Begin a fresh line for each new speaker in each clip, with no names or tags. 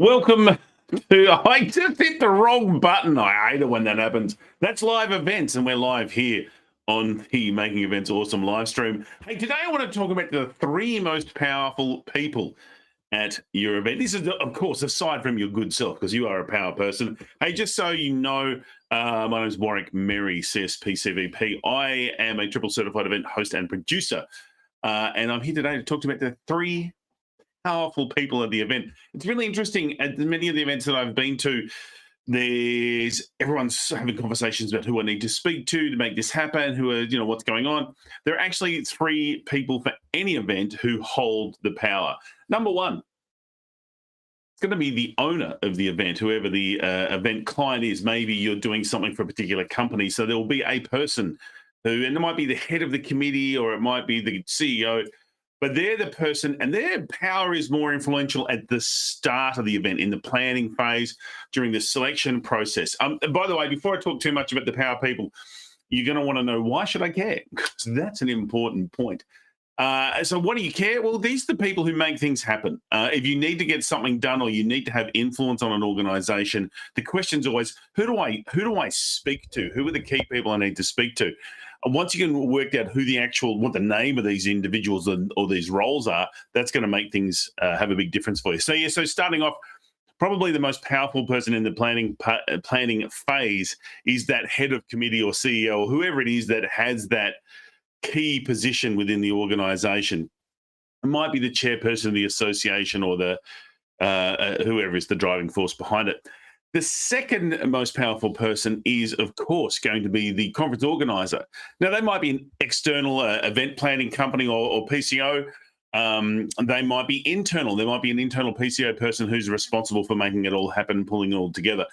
Welcome to. I just hit the wrong button. I hate it when that happens. That's live events, and we're live here on the Making Events Awesome live stream. Hey, today I want to talk about the three most powerful people at your event. This is, of course, aside from your good self, because you are a power person. Hey, just so you know, my name is Warwick Merry, CSP CVP. I am a triple certified event host and producer, and I'm here today to talk to you about the three powerful people at the event. It's really interesting. At many of the events that I've been to, everyone's having conversations about who I need to speak to make this happen, what's going on. There are actually three people for any event who hold the power. Number one, it's going to be the owner of the event, whoever the event client is. Maybe you're doing something for a particular company, so there will be a person and it might be the head of the committee or it might be the CEO. But they're the person, and their power is more influential at the start of the event, in the planning phase, during the selection process. By the way, before I talk too much about the power people, you're going to want to know, why should I care? Because that's an important point. So what do you care? Well, these are the people who make things happen. If you need to get something done or you need to have influence on an organization, the question's always, who do I speak to? Who are the key people I need to speak to? And once you can work out what the name of these individuals or these roles are, that's going to make things have a big difference for you. So starting off, probably the most powerful person in the planning phase is that head of committee or CEO or whoever it is that has that key position within the organization. It might be the chairperson of the association or the whoever is the driving force behind it. The second most powerful person is, of course, going to be the conference organizer. Now, they might be an external event planning company or PCO. They might be internal. There might be an internal PCO person who's responsible for making it all happen, pulling it all together.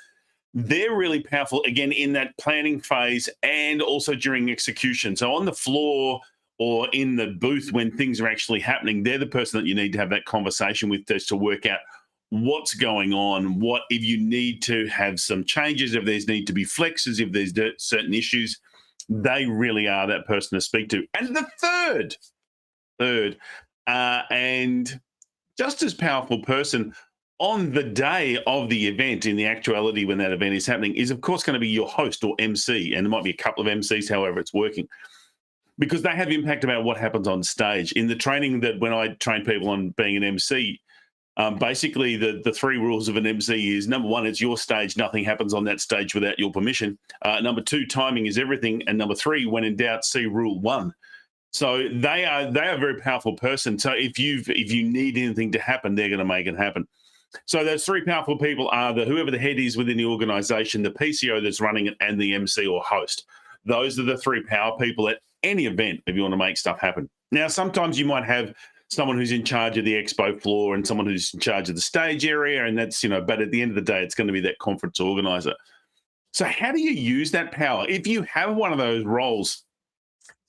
They're really powerful, again, in that planning phase and also during execution. So on the floor or in the booth when things are actually happening, they're the person that you need to have that conversation with just to work out what's going on, what if you need to have some changes, if there's need to be flexes, if there's certain issues, they really are that person to speak to. And the third, and just as powerful person on the day of the event, in the actuality when that event is happening, is of course going to be your host or MC, and there might be a couple of MCs, however it's working, because they have impact about what happens on stage. In the training that when I train people on being an MC, basically, the three rules of an MC is, number one, it's your stage. Nothing happens on that stage without your permission. Number two, timing is everything. And number three, when in doubt, see rule one. So they are a very powerful person. So if you need anything to happen, they're going to make it happen. So those three powerful people are whoever the head is within the organization, the PCO that's running it, and the MC or host. Those are the three power people at any event if you want to make stuff happen. Now, sometimes you might have someone who's in charge of the expo floor and someone who's in charge of the stage area. And that's, but at the end of the day, it's going to be that conference organizer. So how do you use that power? If you have one of those roles,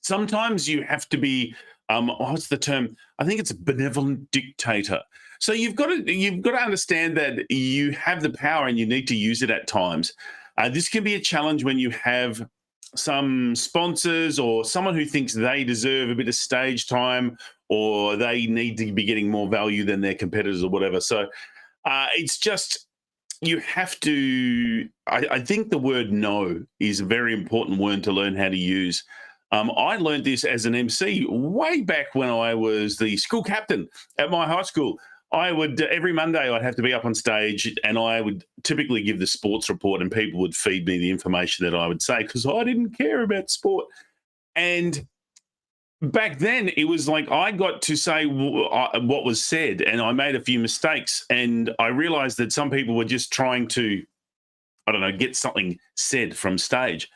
sometimes you have to be, what's the term? I think it's a benevolent dictator. So you've got to understand that you have the power and you need to use it at times. This can be a challenge when you have some sponsors or someone who thinks they deserve a bit of stage time or they need to be getting more value than their competitors or whatever. So it's just, you have to, I think the word no is a very important word to learn how to use. I learned this as an MC way back when I was the school captain at my high school. I would, every Monday, I'd have to be up on stage and I would typically give the sports report and people would feed me the information that I would say because I didn't care about sport. And back then, it was like I got to say what was said and I made a few mistakes. And I realized that some people were just trying to, get something said from stage.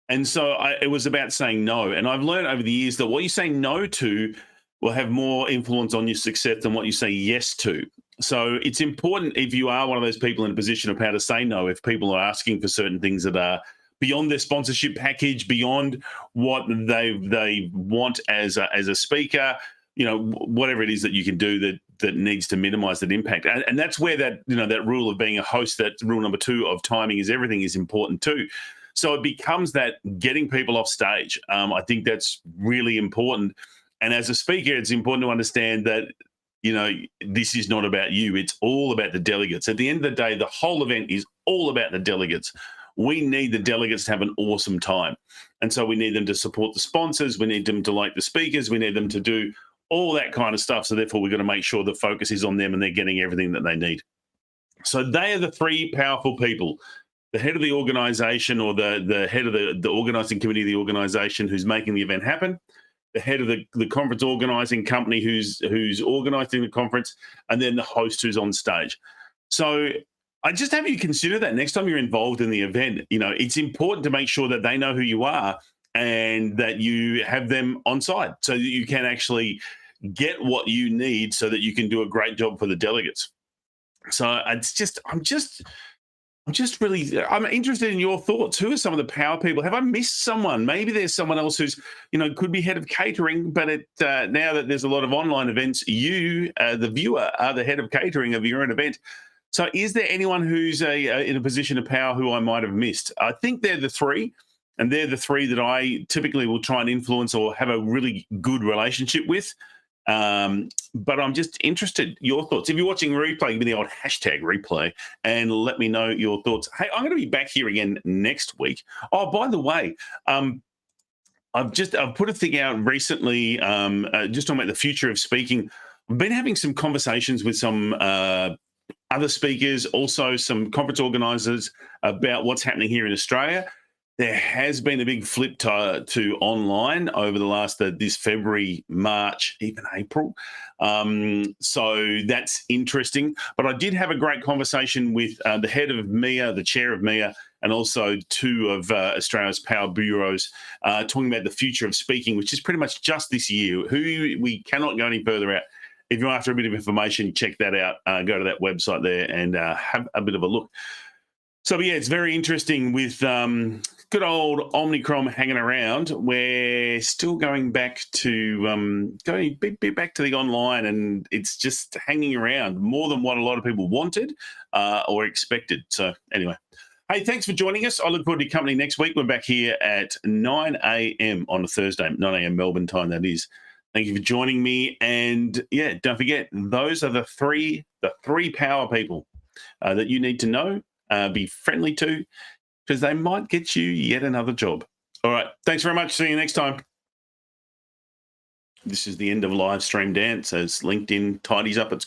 And so it was about saying no. And I've learned over the years that what you say no to will have more influence on your success than what you say yes to. So it's important if you are one of those people in a position of power to say no, if people are asking for certain things that are beyond their sponsorship package, beyond what they want as a speaker, whatever it is that you can do that needs to minimize that impact. And that's where that rule of being a host, that rule number 2 of timing is everything, is important too. So it becomes that getting people off stage. I think that's really important. And as a speaker, it's important to understand that this is not about you. It's all about the delegates. At the end of the day, the whole event is all about the delegates. We need the delegates to have an awesome time. And so we need them to support the sponsors. We need them to like the speakers. We need them to do all that kind of stuff. So therefore, we've got to make sure the focus is on them and they're getting everything that they need. So they are the three powerful people: the head of the organization, or the head of the organizing committee of the organization who's making the event happen, the head of the conference organizing company who's organizing the conference, and then the host who's on stage. So I just have you consider that next time you're involved in the event. It's important to make sure that they know who you are and that you have them on side so that you can actually get what you need so that you can do a great job for the delegates. So I'm interested in your thoughts. Who are some of the power people? Have I missed someone? Maybe there's someone else who's, could be head of catering, but now that there's a lot of online events, you, the viewer, are the head of catering of your own event. So is there anyone who's in a position of power who I might have missed? I think they're the three, and they're the three that I typically will try and influence or have a really good relationship with. But I'm just interested, your thoughts. If you're watching replay, give me the old hashtag replay and let me know your thoughts. Hey, I'm going to be back here again next week. Oh, by the way, I've put a thing out recently, just talking about the future of speaking. I've been having some conversations with some other speakers, also some conference organizers, about what's happening here in Australia. There has been a big flip to online over the last this February, March, even April. So that's interesting. But I did have a great conversation with the head of MIA, the chair of MIA, and also two of Australia's power bureaus, talking about the future of speaking, which is pretty much just this year. We cannot go any further out. If you're after a bit of information, check that out. Go to that website there and have a bit of a look. So, yeah, it's very interesting with good old Omicron hanging around. We're still going back to back to the online, and it's just hanging around more than what a lot of people wanted or expected. So, anyway. Hey, thanks for joining us. I look forward to your company next week. We're back here at 9 a.m. on a Thursday, 9 a.m. Melbourne time, that is. Thank you for joining me. And, yeah, don't forget, those are the three power people that you need to know. Be friendly to, because they might get you yet another job. All right. Thanks very much. See you next time. This is the end of live stream dance as LinkedIn tidies up its